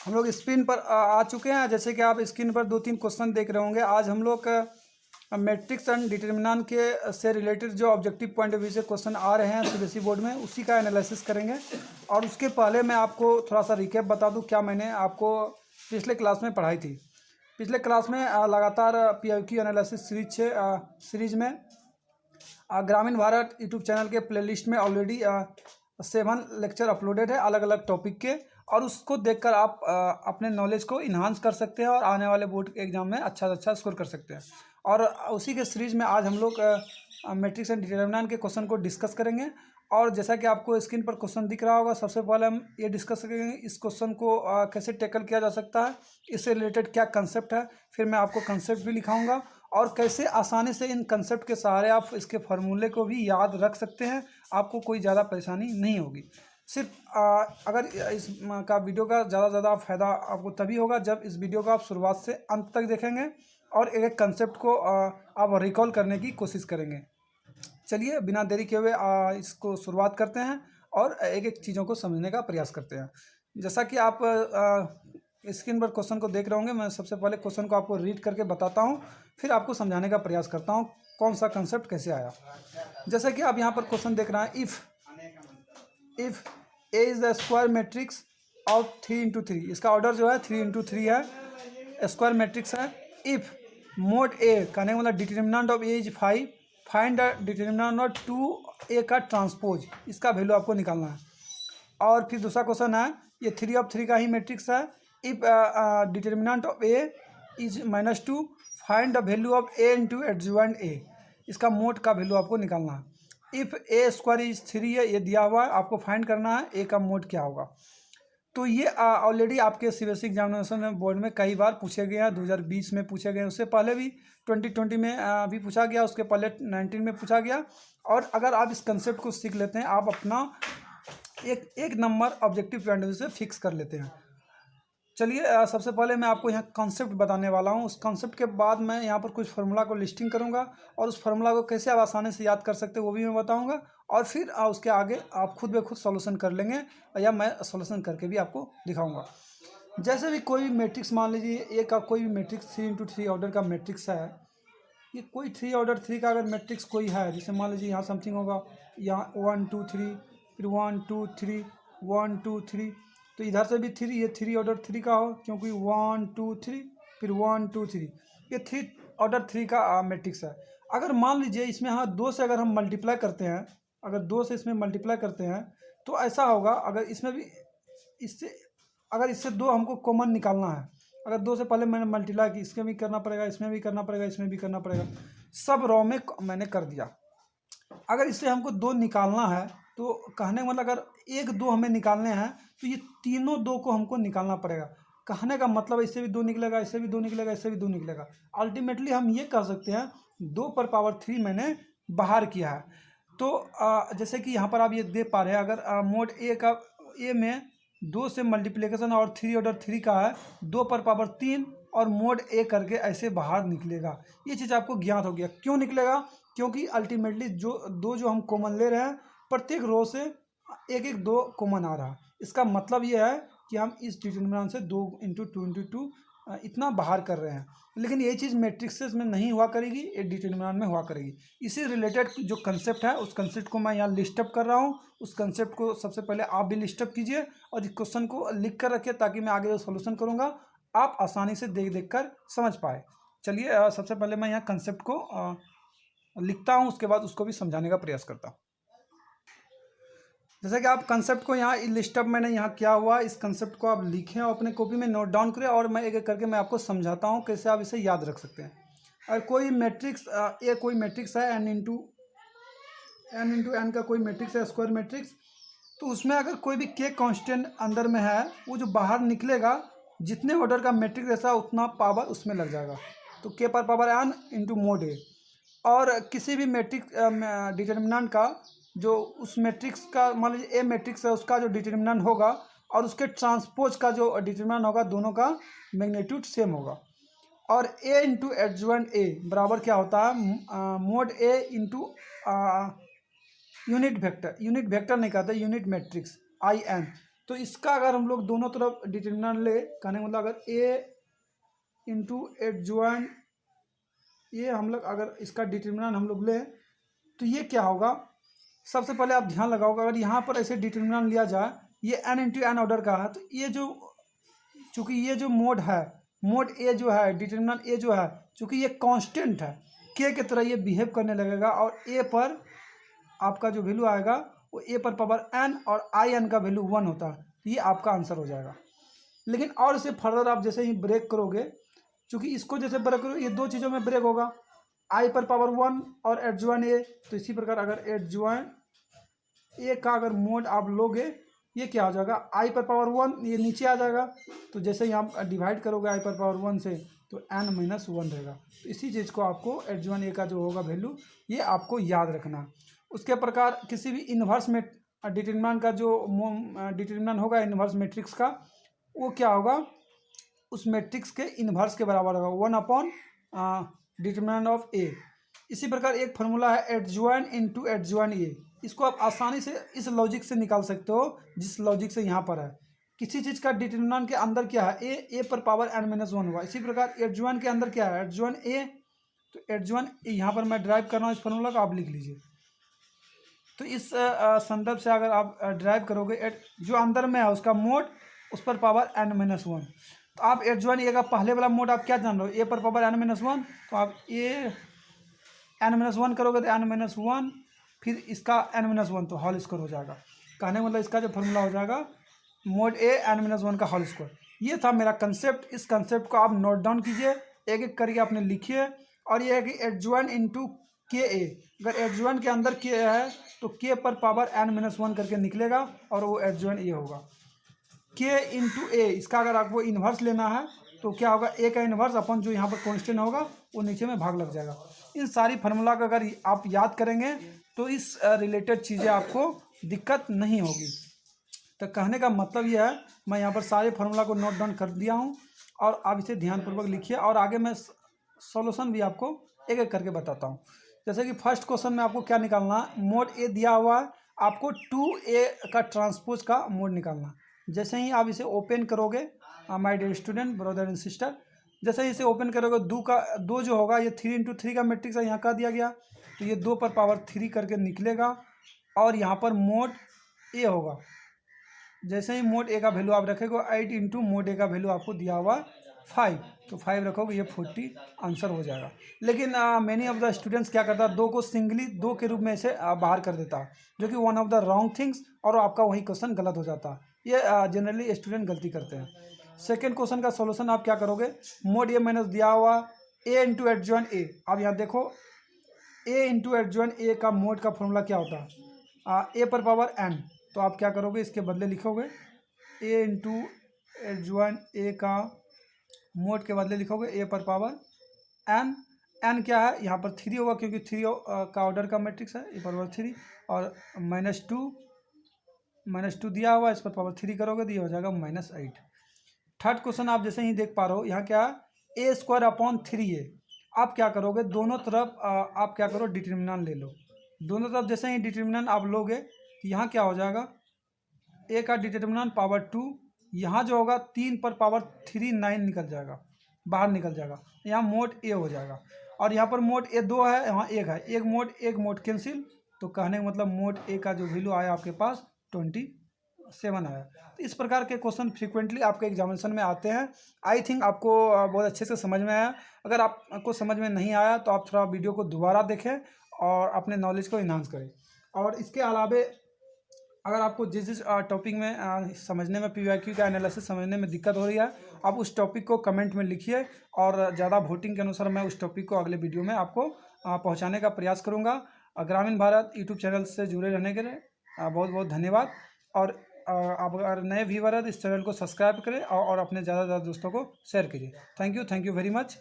हम लोग स्क्रीन पर आ चुके हैं। जैसे कि आप स्क्रीन पर 2-3 क्वेश्चन देख रहे होंगे। आज हम लोग मैट्रिक्स एंड डिटर्मिनेंट के से रिलेटेड जो ऑब्जेक्टिव पॉइंट ऑफ व्यू से क्वेश्चन आ रहे हैं सीबीएसई बोर्ड में, उसी का एनालिसिस करेंगे। और उसके पहले मैं आपको थोड़ा सा रिकैप बता दूं क्या मैंने आपको पिछले क्लास में पढ़ाई थी। पिछले क्लास में लगातार पीआईक्यू एनालिसिस सीरीज में ग्रामीण भारत यूट्यूब चैनल के प्लेलिस्ट में ऑलरेडी 7 लेक्चर अपलोडेड है अलग अलग टॉपिक के, और उसको देखकर आप अपने नॉलेज को इन्हांस कर सकते हैं और आने वाले बोर्ड के एग्जाम में अच्छा से अच्छा स्कोर कर सकते हैं। और उसी के सीरीज में आज हम लोग मैट्रिक्स एंड डिटर्मिनेंट के क्वेश्चन को डिस्कस करेंगे। और जैसा कि आपको स्क्रीन पर क्वेश्चन दिख रहा होगा, सबसे पहले हम ये डिस्कस करेंगे इस क्वेश्चन को कैसे टैकल किया जा सकता है, इससे रिलेटेड क्या कंसेप्ट है। फिर मैं आपको कंसेप्ट भी लिखाऊंगा और कैसे आसानी से इन कंसेप्ट के सहारे आप इसके फार्मूले को भी याद रख सकते हैं। आपको कोई ज़्यादा परेशानी नहीं होगी। सिर्फ अगर इस का वीडियो का ज़्यादा से ज़्यादा फ़ायदा आपको तभी होगा जब इस वीडियो को आप शुरुआत से अंत तक देखेंगे और एक एक कंसेप्ट को आप रिकॉल करने की कोशिश करेंगे। चलिए बिना देरी किए हुए इसको शुरुआत करते हैं और एक एक चीज़ों को समझने का प्रयास करते हैं। जैसा कि आप स्क्रीन पर क्वेश्चन को देख रहे होंगे, मैं सबसे पहले क्वेश्चन को आपको रीड करके बताता हूँ, फिर आपको समझाने का प्रयास करता हूँ कौन सा कंसेप्ट कैसे आया। जैसा कि आप यहाँ पर क्वेश्चन देख रहे हैं, if A is the square matrix of 3 × 3, इसका ऑर्डर जो है 3 × 3 है, स्क्वायर मैट्रिक्स है। इफ़ मोड ए कहने का मतलब determinant of A is 5, find the determinant of 2a का ट्रांसपोज, इसका वैल्यू आपको निकालना है। और फिर दूसरा क्वेश्चन है, ये 3 × 3 का ही मैट्रिक्स है। If determinant of A is -2, find the value of a into adjuvant a, इसका मोड का वैल्यू आपको निकालना है। इफ़ ए स्क्वायर इज 3 है, ये दिया हुआ है, आपको फाइंड करना है a का मोड क्या होगा। तो ये ऑलरेडी आपके सीबीएसई एग्जामिनेशन बोर्ड में कई बार पूछे गए हैं। 2020 में पूछे गए, उससे पहले भी 2020 में भी पूछा गया, उसके पहले 19 में पूछा गया। और अगर आप इस कंसेप्ट को सीख लेते हैं, आप अपना एक number objective point of view से फिक्स कर लेते हैं। चलिए सबसे पहले मैं आपको यहाँ कॉन्सेप्ट बताने वाला हूँ। उस कॉन्सेप्ट के बाद मैं यहाँ पर कुछ फार्मूला को लिस्टिंग करूँगा और उस फार्मूला को कैसे आप आसानी से याद कर सकते हैं वो भी मैं बताऊँगा। और फिर उसके आगे आप खुद ब खुद सॉल्यूशन कर लेंगे, या मैं सॉल्यूशन करके भी आपको दिखाऊँगा। जैसे भी कोई भी मैट्रिक्स मान लीजिए, एक का कोई भी मैट्रिक्स 3 × 3 ऑर्डर का मैट्रिक्स है। ये कोई 3 ऑर्डर 3 का अगर मैट्रिक्स कोई है, जैसे मान लीजिए यहाँ समथिंग होगा, यहाँ 1 2 3, फिर 1 2 3 1 2 3, तो इधर से भी 3, ये 3 ऑर्डर 3 का हो, क्योंकि 1 2 3 फिर 1 2 3, ये 3 ऑर्डर 3 का मैट्रिक्स है। अगर मान लीजिए इसमें हाँ 2 से अगर हम मल्टीप्लाई करते हैं, अगर 2 से इसमें मल्टीप्लाई करते हैं तो ऐसा होगा। अगर इसमें भी इससे 2 हमको कॉमन निकालना है, अगर 2 से पहले मैंने मल्टीप्लाई की, इसमें भी करना पड़ेगा, इसमें भी करना पड़ेगा, इसमें भी करना पड़ेगा, सब रॉ में मैंने कर दिया। अगर इससे हमको 2 निकालना है, तो कहने का मतलब अगर 1 2 हमें निकालने हैं तो ये तीनों 2 को हमको निकालना पड़ेगा। कहने का मतलब इससे भी 2 निकलेगा, इससे भी 2 निकलेगा, इससे भी 2 निकलेगा। अल्टीमेटली हम ये कह सकते हैं 2 पर पावर 3 मैंने बाहर किया है। तो जैसे कि यहाँ पर आप ये देख पा रहे हैं, अगर मोड ए में 2 से मल्टीप्लिकेशन और 3 ऑर्डर 3 का है, 2 पर पावर 3 और मोड ए करके ऐसे बाहर निकलेगा। ये चीज़ आपको ज्ञात हो गया। क्यों निकलेगा? क्योंकि अल्टीमेटली जो हम कॉमन ले रहे हैं, प्रत्येक रो से एक 2 कॉमन आ रहा है। इसका मतलब ये है कि हम इस डिटर्मिनेंट से 2 × 2 × 2 इतना बाहर कर रहे हैं। लेकिन ये चीज़ मैट्रिक्सेस में नहीं हुआ करेगी, ये डिटर्मिनेंट में हुआ करेगी। इसी रिलेटेड जो कंसेप्ट है, उस कंसेप्ट को मैं यहाँ लिस्ट अप कर रहा हूँ। उस कंसेप्ट को सबसे पहले आप भी लिस्ट अप कीजिए और इस क्वेश्चन को लिख कर रखिए, ताकि मैं आगे जो सोल्यूशन करूँगा आप आसानी से देख कर समझ पाए। चलिए सबसे पहले मैं यहाँ कंसेप्ट को लिखता हूँ, उसके बाद उसको भी समझाने का प्रयास करता हूँ। जैसे कि आप कंसेप्ट को यहाँ लिस्ट अप मैंने यहाँ किया हुआ, इस कंसेप्ट को आप लिखें और अपने कॉपी में नोट डाउन करें, और मैं एक एक करके मैं आपको समझाता हूँ कैसे आप इसे याद रख सकते हैं। अगर कोई मैट्रिक्स कोई मैट्रिक्स है n इंटू एन का कोई मैट्रिक्स है, स्क्वायर मैट्रिक्स, तो उसमें अगर कोई भी k कांस्टेंट अंदर में है, वो जो बाहर निकलेगा, जितने ऑर्डर का मैट्रिक्स ऐसा उतना पावर उसमें लग जाएगा। तो k पर पावर n इंटू मोड ए। और किसी भी मैट्रिक्स डिटर्मिनेंट का जो उस मैट्रिक्स का, मान लीजिए ए मैट्रिक्स है, उसका जो डिटर्मिनेंट होगा और उसके ट्रांसपोज का जो डिटर्मिनेंट होगा, दोनों का मैग्नीट्यूड सेम होगा। और ए इंटू एडजुवेंट ए बराबर क्या होता है, मोड ए इंटू यूनिट वेक्टर नहीं कहते, यूनिट मैट्रिक्स IN। तो इसका अगर हम लोग दोनों तरफ डिटरमिनेंट ले, कहने का मतलब अगर ए इंटू एडजॉइंट ये हम लोग अगर इसका डिटरमिनेंट हम लोग ले तो ये क्या होगा, सबसे पहले आप ध्यान लगाओगे अगर यहाँ पर ऐसे डिटरमिनेंट लिया जाए, ये n इंटू एन ऑर्डर का है, तो ये जो चूँकि ये जो मोड है, मोड ए जो है, डिटरमिनेंट ए जो है, चूँकि ये कांस्टेंट है, के की तरह ये बिहेव करने लगेगा और ए पर आपका जो वैल्यू आएगा वो ए पर पावर n और आई एन का वैल्यू 1 होता है, तो ये आपका आंसर हो जाएगा। लेकिन और इसे फर्दर आप जैसे ही ब्रेक करोगे, चूँकि इसको जैसे ब्रेक करो ये दो चीज़ों में ब्रेक होगा, आई पर पावर 1 और एडजॉइन ए, तो इसी प्रकार अगर एडजॉइन ए का अगर मोड आप लोगे, ये क्या हो जाएगा, आई पर पावर 1 ये नीचे आ जाएगा, तो जैसे ही आप डिवाइड करोगे आई पर पावर 1 से तो n माइनस 1 रहेगा। तो इसी चीज़ को आपको एडजॉइन ए का जो होगा वैल्यू ये आपको याद रखना। उसके प्रकार किसी भी इन्वर्स में डिटरमिनेंट का जो डिटरमिनेंट होगा इन्वर्स मैट्रिक्स का, वो क्या होगा, उस मैट्रिक्स के इन्वर्स के बराबर होगा 1 अपॉन डिटरमिनेंट ऑफ ए। इसी प्रकार एक फार्मूला है एडजॉइन इंटू एडजॉइन ए, इसको आप आसानी से इस लॉजिक से निकाल सकते हो जिस लॉजिक से यहाँ पर है। किसी चीज़ का डिटरमिनेंट के अंदर क्या है, ए पर पावर n माइनस 1 हुआ। इसी प्रकार एडजॉइन के अंदर क्या है, एडजॉइन ए, तो एडजॉइन यहाँ पर मैं ड्राइव कर रहा हूँ इस फार्मूला को, आप लिख लीजिए। तो इस संदर्भ से अगर आप ड्राइव करोगे जो अंदर में है उसका मोड उस पर पावर n माइनस 1, तो आप एडजॉइन ए का पहले वाला मोड आप क्या जान रहे हो, ए पर पावर n माइनस 1, तो आप ए n माइनस 1 करोगे तो n माइनस 1 फिर इसका n माइनस 1 तो होल स्क्वायर हो जाएगा। कहने मतलब इसका जो फॉर्मूला हो जाएगा मोड ए n माइनस 1 का होल स्क्वायर। ये था मेरा कंसेप्ट। इस कंसेप्ट को आप नोट डाउन कीजिए, एक एक करके आपने लिखिए। और ये है कि एडजॉइन इंटू के ए, अगर एडजॉइन के अंदर के है तो के पर पावर n माइनस 1 करके निकलेगा और वो एडजॉइन ए होगा। के इंटू ए, इसका अगर आपको इन्वर्स लेना है तो क्या होगा, ए का इन्वर्स अपन जो यहाँ पर कॉन्स्टेंट होगा वो नीचे में भाग लग जाएगा। इन सारी फार्मूला का अगर आप याद करेंगे तो इस रिलेटेड चीज़ें आपको दिक्कत नहीं होगी। तो कहने का मतलब यह है, मैं यहाँ पर सारे फार्मूला को नोट डाउन कर दिया हूँ और आप इसे ध्यानपूर्वक लिखिए और आगे मैं सॉल्यूशन भी आपको एक एक करके बताता हूँ। जैसे कि फर्स्ट क्वेश्चन में आपको क्या निकालना है, मोड ए दिया हुआ है, आपको 2a का ट्रांसपोज का मोड निकालना। जैसे ही आप इसे ओपन करोगे, my dear student brother and sister, जैसे ही इसे ओपन करोगे दो जो होगा ये 3 इंटू 3 का मैट्रिक्स है, यहाँ का दिया गया, तो ये 2 पर पावर 3 करके निकलेगा और यहाँ पर मोड ए होगा। जैसे ही मोड ए का वैल्यू आप रखेंगे 8 इंटू मोड ए का वैल्यू आपको दिया हुआ 5, तो 5 रखोगे ये 40 आंसर हो जाएगा। लेकिन मैनी ऑफ द स्टूडेंट्स क्या करता है, 2 को सिंगली 2 के रूप में इसे बाहर कर देता है, जो कि one of the wrong things, और आपका वही क्वेश्चन गलत हो जाता है। ये जनरली स्टूडेंट गलती करते हैं। सेकेंड क्वेश्चन का सोल्यूशन आप क्या करोगे, मोड ए माइनस दिया हुआ ए इंटू एडजॉइन ए। अब यहाँ देखो ए इंटू एडजॉइन ए का मोड का फॉर्मूला क्या होता है, ए पर पावर n, तो आप क्या करोगे, इसके बदले लिखोगे ए इंटू एडजॉइन ए का मोड के बदले लिखोगे ए पर पावर n। n क्या है, यहाँ पर 3 होगा क्योंकि 3 का ऑर्डर का मैट्रिक्स है, ए पर पावर 3 और -2 दिया हुआ, इस पर पावर 3 करोगे तो ये हो जाएगा -8। थर्ड क्वेश्चन आप जैसे ही देख पा रहे हो, यहाँ क्या है, a² अपॉन 3a। आप क्या करोगे, दोनों तरफ आप क्या करो, डिटरमिनेंट ले लो। दोनों तरफ जैसे ही डिटरमिनेंट आप लोगे तो यहाँ क्या हो जाएगा, a का डिटरमिनेंट पावर 2, यहाँ जो होगा 3 पर पावर 3 9 निकल जाएगा, बाहर निकल जाएगा, यहाँ मोड ए हो जाएगा। और यहाँ पर मोड ए 2 है, यहाँ 1 है, एक मोड कैंसिल, तो कहने का मतलब मोड ए का जो वैल्यू आया आपके पास 27 आया। तो इस प्रकार के क्वेश्चन फ्रीक्वेंटली आपके एग्जामिनेशन में आते हैं। आई थिंक आपको बहुत अच्छे से समझ में आया। अगर आपको समझ में नहीं आया तो आप थोड़ा वीडियो को दोबारा देखें और अपने नॉलेज को इन्हांस करें। और इसके अलावे अगर आपको जिस टॉपिक में समझने में PYQ का एनालिसिस समझने में दिक्कत हो रही है, आप उस टॉपिक को कमेंट में लिखिए और ज़्यादा वोटिंग के अनुसार मैं उस टॉपिक को अगले वीडियो में आपको पहुंचाने का प्रयास करूंगा। ग्रामीण भारत यूट्यूब चैनल से जुड़े रहने के लिए बहुत बहुत धन्यवाद। और आप अगर नए व्यूअर हैं तो इस चैनल को सब्सक्राइब करें और अपने ज़्यादा से ज़्यादा दोस्तों को शेयर कीजिए। Thank you very much.